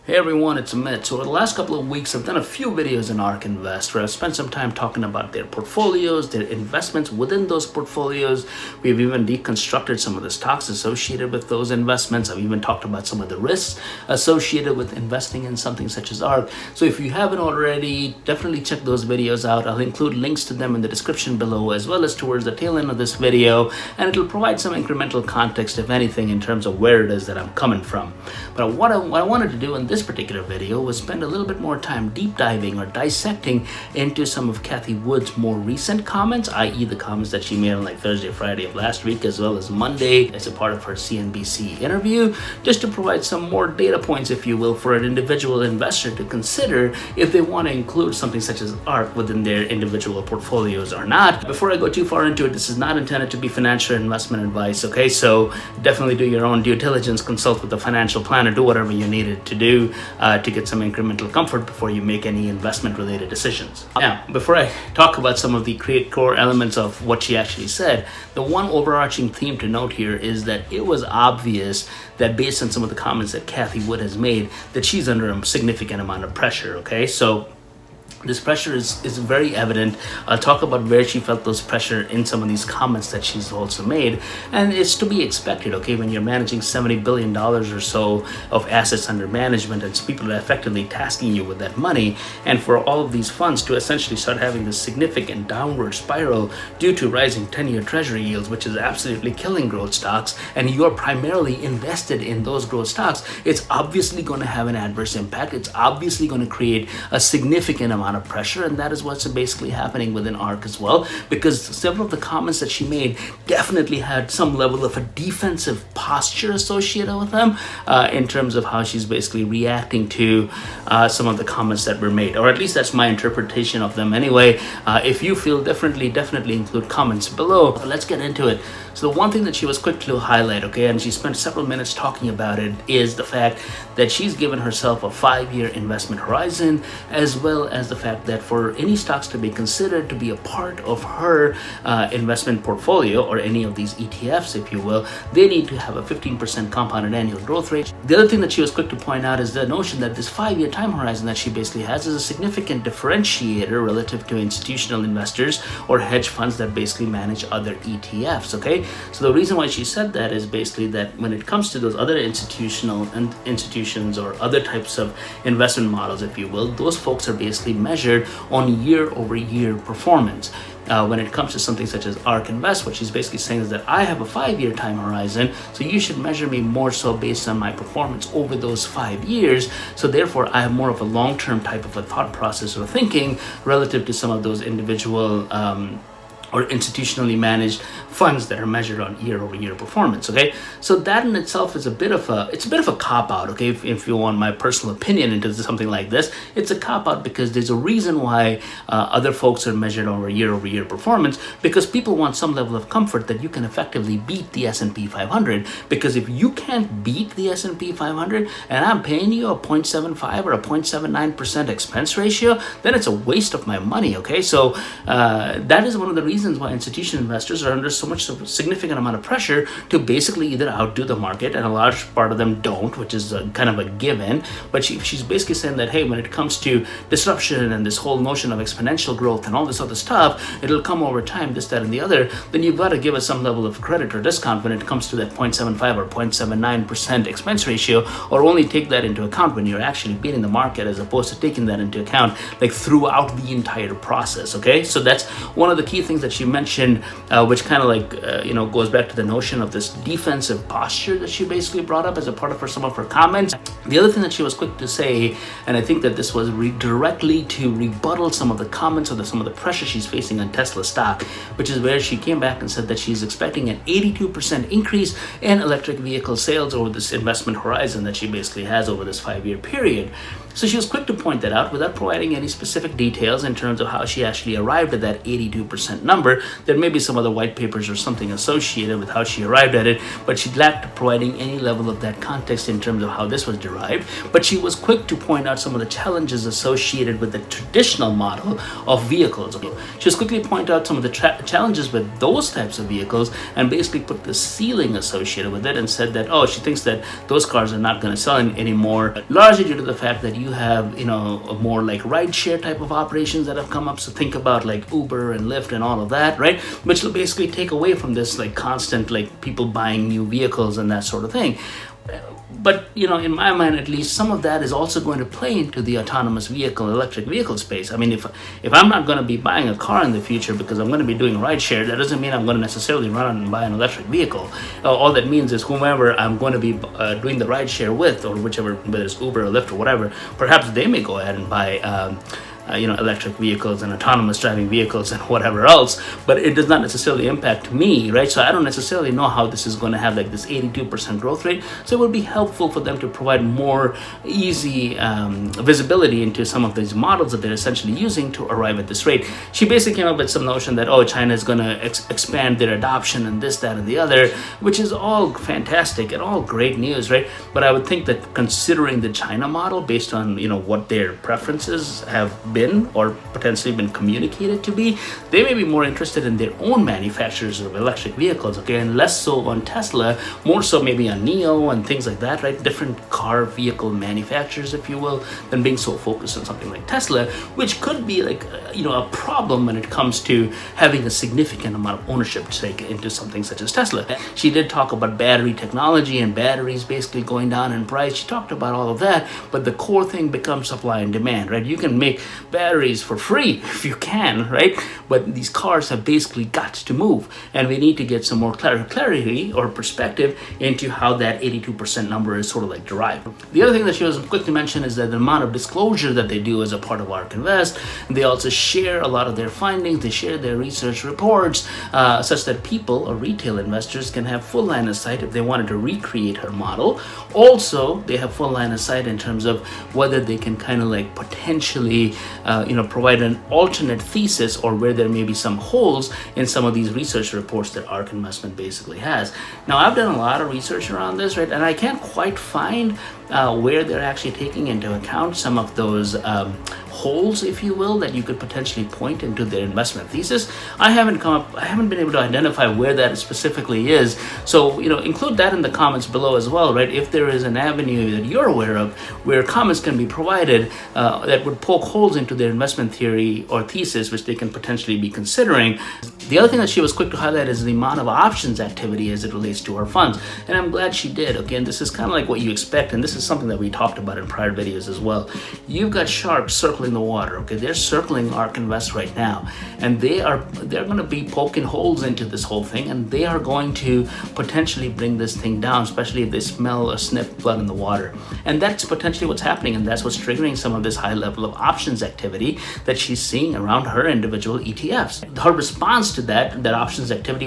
Hey everyone, it's Amit. So over the last couple of weeks, I've done a few videos in ARK Invest where I've spent some time talking about their portfolios, their investments within those portfolios. We've even deconstructed some of the stocks associated with those investments. I've even talked about some of the risks associated with investing in something such as ARK. So if you haven't already, definitely check those videos out. I'll include links to them in the description below as well as towards the tail end of this video, and it'll provide some incremental context, if anything, in terms of where it is that I'm coming from. But what I wanted to do in this particular video was spend a little bit more time deep diving or dissecting into some of Cathie Wood's more recent comments, i.e. the comments that she made on like Thursday, Friday of last week, as well as Monday as a part of her CNBC interview, just to provide some more data points, if you will, for an individual investor to consider if they want to include something such as ARK within their individual portfolios or not. Before I go too far into it, this is not intended to be financial investment advice, okay? So definitely do your own due diligence, consult with a financial planner, do whatever you needed to do to get some incremental comfort before you make any investment related decisions. Now, before I talk about some of the core elements of what she actually said, the one overarching theme to note here is that it was obvious that based on some of the comments that Cathie Wood has made, that she's under a significant amount of pressure, okay? So this pressure is very evident. I'll talk about where she felt those pressure in some of these comments that she's also made, and it's to be expected, okay? When you're managing $70 billion or so of assets under management, and people are effectively tasking you with that money, and for all of these funds to essentially start having this significant downward spiral due to rising 10-year treasury yields, which is absolutely killing growth stocks, and you're primarily invested in those growth stocks, it's obviously going to have an adverse impact. It's obviously going to create a significant amount of pressure, and that is what's basically happening within ARK as well, because several of the comments that she made definitely had some level of a defensive posture associated with them in terms of how she's basically reacting to some of the comments that were made, or at least that's my interpretation of them anyway. If you feel differently, definitely include comments below. Let's get into it. So the one thing that she was quick to highlight, okay, and she spent several minutes talking about it, is the fact that she's given herself a 5-year investment horizon, as well as the fact that for any stocks to be considered to be a part of her investment portfolio, or any of these ETFs, if you will, they need to have a 15% compounded annual growth rate. The other thing that she was quick to point out is the notion that this 5-year time horizon that she basically has is a significant differentiator relative to institutional investors or hedge funds that basically manage other ETFs, okay? So the reason why she said that is basically that when it comes to those other institutions or other types of investment models, if you will, those folks are basically measured on year-over-year performance. When it comes to something such as ARK Invest, what she's basically saying is that I have a 5-year time horizon, so you should measure me more so based on my performance over those 5 years. So therefore, I have more of a long-term type of a thought process or thinking relative to some of those individual or institutionally managed funds that are measured on year-over-year performance, okay? So that in itself is a bit of a cop-out, okay? If you want my personal opinion into something like this, it's a cop-out because there's a reason why other folks are measured over year-over-year performance, because people want some level of comfort that you can effectively beat the S&P 500, because if you can't beat the S&P 500 and I'm paying you a 0.75 or a 0.79% expense ratio, then it's a waste of my money, okay? So that is one of the reasons why institutional investors are under so much significant amount of pressure to basically either outdo the market, and a large part of them don't, which is kind of a given. But she's basically saying that, hey, when it comes to disruption and this whole notion of exponential growth and all this other stuff, it'll come over time, this, that, and the other, then you've got to give us some level of credit or discount when it comes to that 0.75 or 0.79% expense ratio, or only take that into account when you're actually beating the market, as opposed to taking that into account like throughout the entire process, okay? So that's one of the key things that she mentioned, which kind of like goes back to the notion of this defensive posture that she basically brought up as a part of some of her comments. The other thing that she was quick to say, and I think that this was directly to rebuttal some of the comments or some of the pressure she's facing on Tesla stock, which is where she came back and said that she's expecting an 82% increase in electric vehicle sales over this investment horizon that she basically has over this 5-year period. So she was quick to point that out without providing any specific details in terms of how she actually arrived at that 82% number. number. There may be some other white papers or something associated with how she arrived at it, but she lacked providing any level of that context in terms of how this was derived. But she was quick to point out some of the challenges associated with the traditional model of vehicles. She was quickly point out some of the challenges with those types of vehicles and basically put the ceiling associated with it and said that, oh, she thinks that those cars are not going to sell anymore, largely due to the fact that you have, more like rideshare type of operations that have come up. So think about like Uber and Lyft and all of that, right? Which will basically take away from this like constant like people buying new vehicles and that sort of thing. But, in my mind, at least, some of that is also going to play into the autonomous vehicle, electric vehicle space. I mean, if I'm not going to be buying a car in the future because I'm going to be doing rideshare, that doesn't mean I'm going to necessarily run out and buy an electric vehicle. All that means is whomever I'm going to be doing the rideshare with, or whichever, whether it's Uber or Lyft or whatever, perhaps they may go ahead and buy electric vehicles and autonomous driving vehicles and whatever else, but it does not necessarily impact me, right? So I don't necessarily know how this is going to have like this 82% growth rate. So it would be helpful for them to provide more easy visibility into some of these models that they're essentially using to arrive at this rate. She basically came up with some notion that, oh, China is going to expand their adoption and this, that, and the other, which is all fantastic and all great news, right? But I would think that considering the China model based on, what their preferences have been or potentially been communicated to be, they may be more interested in their own manufacturers of electric vehicles, okay, and less so on Tesla, more so maybe on NIO and things like that, right? Different car vehicle manufacturers, if you will, than being so focused on something like Tesla, which could be like, a problem when it comes to having a significant amount of ownership stake into something such as Tesla. She did talk about battery technology and batteries basically going down in price. She talked about all of that, but the core thing becomes supply and demand, right? You can make batteries for free if you can, right? But these cars have basically got to move, and we need to get some more clarity or perspective into how that 82% number is sort of like derived. The other thing that she was quick to mention is that the amount of disclosure that they do as a part of ARK Invest, they also share a lot of their findings, they share their research reports, such that people or retail investors can have full line of sight if they wanted to recreate her model. Also, they have full line of sight in terms of whether they can kind of like potentially provide an alternate thesis, or where there may be some holes in some of these research reports that ARK Investment basically has. Now, I've done a lot of research around this, right, and I can't quite find where they're actually taking into account some of those holes, if you will, that you could potentially point into their investment thesis. I haven't been able to identify where that specifically is. So, include that in the comments below as well, right? If there is an avenue that you're aware of where comments can be provided that would poke holes into their investment theory or thesis, which they can potentially be considering. The other thing that she was quick to highlight is the amount of options activity as it relates to her funds. And I'm glad she did. Again, this is kind of like what you expect, and this is something that we talked about in prior videos as well. You've got sharks circling the water, okay? They're circling ARK Invest right now, and they're going to be poking holes into this whole thing, and they are going to potentially bring this thing down, especially if they smell or sniff blood in the water. And that's potentially what's happening, and that's what's triggering some of this high level of options activity that she's seeing around her individual ETFs. Her response to that options activity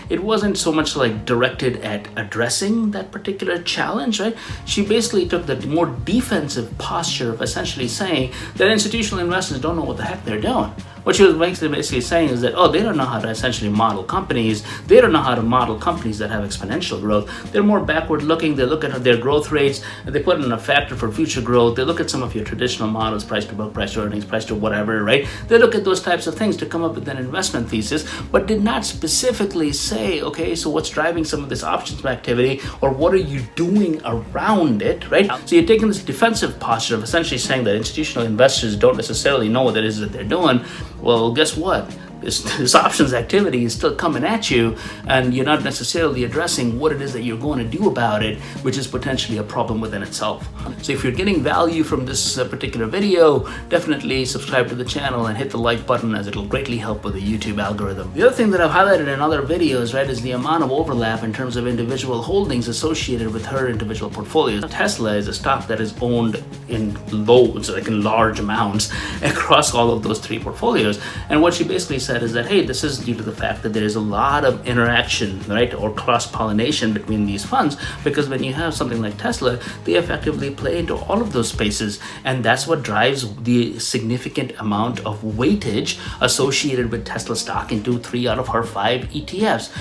it wasn't so much like directed at addressing that particular challenge, right? She basically took the more defensive posture of essentially saying that institutional investors don't know what the heck they're doing. What she was basically saying is that, they don't know how to essentially model companies. They don't know how to model companies that have exponential growth. They're more backward looking. They look at their growth rates and they put in a factor for future growth. They look at some of your traditional models, price to book, price to earnings, price to whatever, right? They look at those types of things to come up with an investment thesis, but did not specifically say, okay, so what's driving some of this options activity, or what are you doing around it, right? So you're taking this defensive posture of essentially saying that institutional investors don't necessarily know what it is that they're doing. Well, guess what? This options activity is still coming at you, and you're not necessarily addressing what it is that you're going to do about it, which is potentially a problem within itself. So if you're getting value from this particular video, definitely subscribe to the channel and hit the like button, as it'll greatly help with the YouTube algorithm. The other thing that I've highlighted in other videos, right, is the amount of overlap in terms of individual holdings associated with her individual portfolios. Tesla is a stock that is owned in loads, like in large amounts, across all of those three portfolios. And what she basically said is that, hey, this is due to the fact that there is a lot of interaction, right, or cross-pollination between these funds, because when you have something like Tesla, they effectively play into all of those spaces, and that's what drives the significant amount of weightage associated with Tesla stock into 3 out of her 5 ETFs.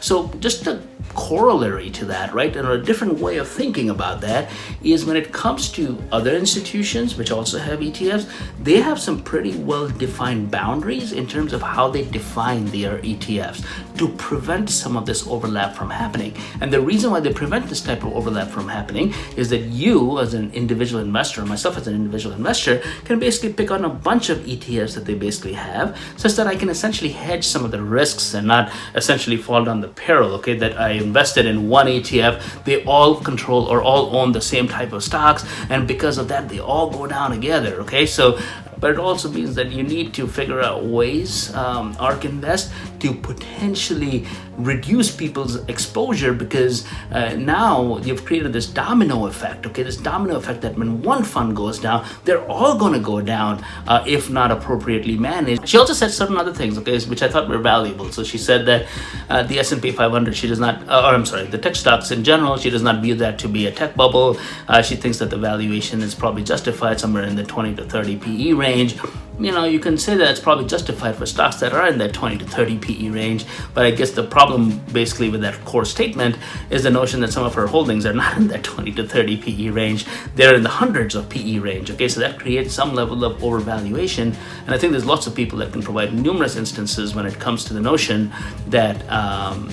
So just a corollary to that, right, and a different way of thinking about that is when it comes to other institutions which also have ETFs, they have some pretty well-defined boundaries in terms of how they define their ETFs to prevent some of this overlap from happening. And the reason why they prevent this type of overlap from happening is that you, as an individual investor, myself as an individual investor, can basically pick on a bunch of ETFs that they basically have, such that I can essentially hedge some of the risks and not essentially fall down the peril, okay, that I invested in one ETF, they all control or all own the same type of stocks, and because of that they all go down together, okay? So but it also means that you need to figure out ways, ARK Invest, to potentially reduce people's exposure, because now you've created this domino effect, okay? This domino effect that when one fund goes down, they're all going to go down if not appropriately managed. She also said certain other things, okay, which I thought were valuable. So she said that the S&P 500, she does not, or I'm sorry, the tech stocks in general, she does not view that to be a tech bubble. She thinks that the valuation is probably justified somewhere in the 20 to 30 PE range. You know, you can say that it's probably justified for stocks that are in that 20 to 30 PE range, but I guess the problem basically with that core statement is the notion that some of her holdings are not in that 20 to 30 PE range, they're in the hundreds of PE range, okay? So that creates some level of overvaluation, and I think there's lots of people that can provide numerous instances when it comes to the notion that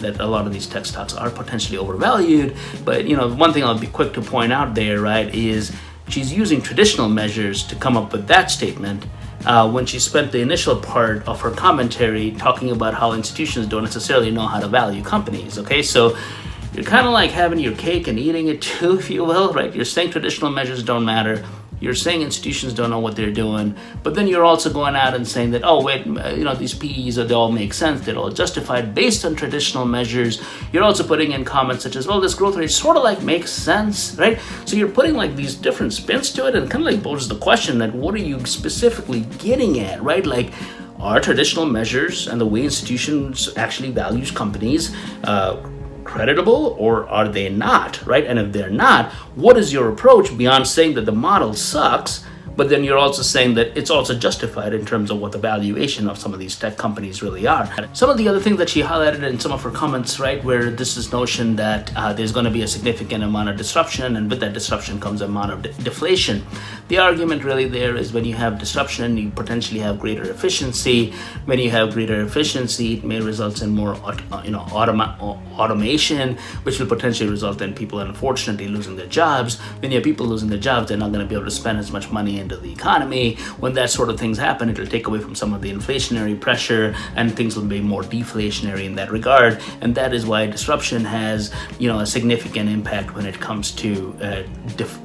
that a lot of these tech stocks are potentially overvalued. But, you know, one thing I'll be quick to point out there, right, is she's using traditional measures to come up with that statement when she spent the initial part of her commentary talking about how institutions don't necessarily know how to value companies, okay? So you're kind of like having your cake and eating it too, if you will, right? You're saying traditional measures don't matter. You're saying institutions don't know what they're doing, but then you're also going out and saying that, oh, wait, you know, these PEs, they all make sense, they're all justified based on traditional measures. You're also putting in comments such as, well, this growth rate sort of like makes sense, right? So you're putting like these different spins to it, and kind of like poses the question that what are you specifically getting at, right? Like, are traditional measures and the way institutions actually values companies creditable, or are they not, right? And if they're not, what is your approach beyond saying that the model sucks, but then you're also saying that it's also justified in terms of what the valuation of some of these tech companies really are. Some of the other things that she highlighted in some of her comments, right, where this is notion that there's going to be a significant amount of disruption, and with that disruption comes an amount of deflation. The argument really there is when you have disruption, you potentially have greater efficiency. When you have greater efficiency, it may result in more automation, which will potentially result in people unfortunately losing their jobs. When you have people losing their jobs, they're not going to be able to spend as much money into the economy. When that sort of things happen, it'll take away from some of the inflationary pressure, and things will be more deflationary in that regard. And that is why disruption has, you know, a significant impact when it comes to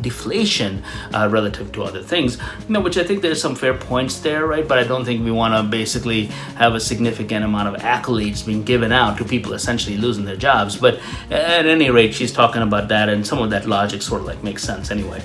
deflation relative to other things, you know, which I think there's some fair points there, right? But I don't think we want to basically have a significant amount of accolades being given out to people essentially losing their jobs. But at any rate, she's talking about that, and some of that logic sort of like makes sense anyway.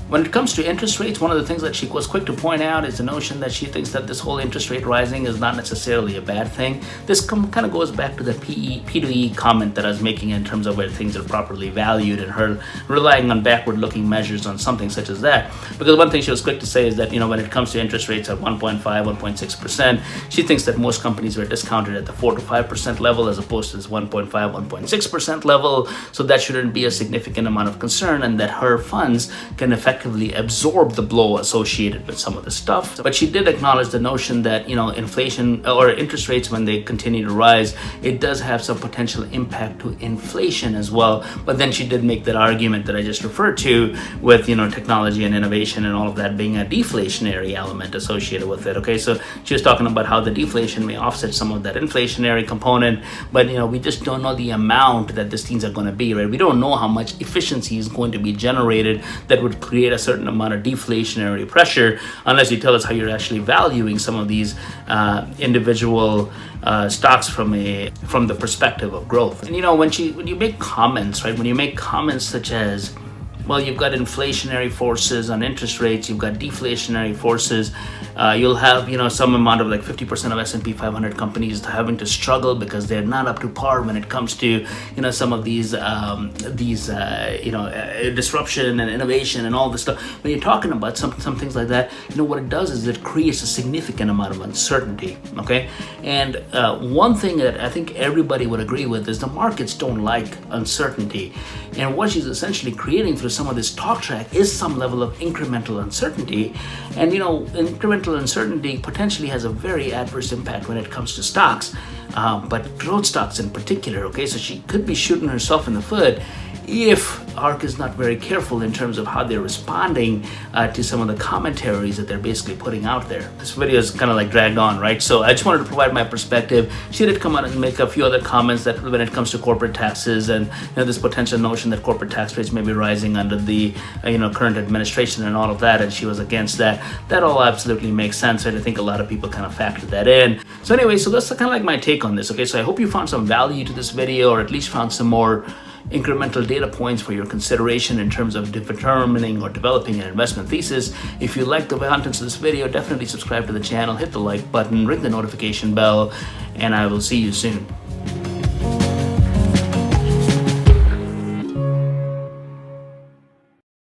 When it comes to interest rates, one of the things that she was quick to point out is the notion that she thinks that this whole interest rate rising is not necessarily a bad thing. This kind of goes back to the P2E comment that I was making in terms of where things are properly valued, and her relying on backward-looking measures on something such as that. Because one thing she was quick to say is that, you know, when it comes to interest rates at 1.5, 1.6%, she thinks that most companies were discounted at the 4 to 5% level as opposed to this 1.5, 1.6% level. So that shouldn't be a significant amount of concern, and that her funds can effectively absorb the blow associated with some of the stuff. But she did acknowledge the notion that, you know, inflation or interest rates, when they continue to rise, it does have some potential impact to inflation as well. But then she did make that argument that I just referred to with, you know, technology and innovation and all of that being a deflationary element associated with it. Okay, so she was talking about how the deflation may offset some of that inflationary component, but, you know, we just don't know the amount that these things are going to be, right? We don't know how much efficiency is going to be generated that would create a certain amount of deflationary pressure, unless you tell us how you're actually valuing some of these individual stocks from the perspective of growth. And, you know, when you make comments, right, when you make comments such as, Well, you've got inflationary forces on interest rates, you've got deflationary forces. You'll have, some amount of like 50% of S&P 500 companies having to struggle because they're not up to par when it comes to, some of these disruption and innovation and all this stuff. When you're talking about some things like that, what it does is it creates a significant amount of uncertainty. Okay, and one thing that I think everybody would agree with is the markets don't like uncertainty, and what she's essentially creating through some of this talk track is some level of incremental uncertainty. And incremental uncertainty potentially has a very adverse impact when it comes to stocks, but growth stocks in particular. Okay, so she could be shooting herself in the foot if ARK is not very careful in terms of how they're responding to some of the commentaries that they're basically putting out there. This video is kind of like dragged on, right? So I just wanted to provide my perspective. She did come out and make a few other comments that when it comes to corporate taxes and this potential notion that corporate tax rates may be rising under the current administration and all of that, and she was against that. That all absolutely makes sense, and I think a lot of people kind of factored that in. So anyway, so that's kind of like my take on this. Okay, so I hope you found some value to this video, or at least found some more incremental data points for your consideration in terms of determining or developing an investment thesis. If you like the contents of this video, definitely subscribe to the channel, hit the like button, ring the notification bell, and I will see you soon.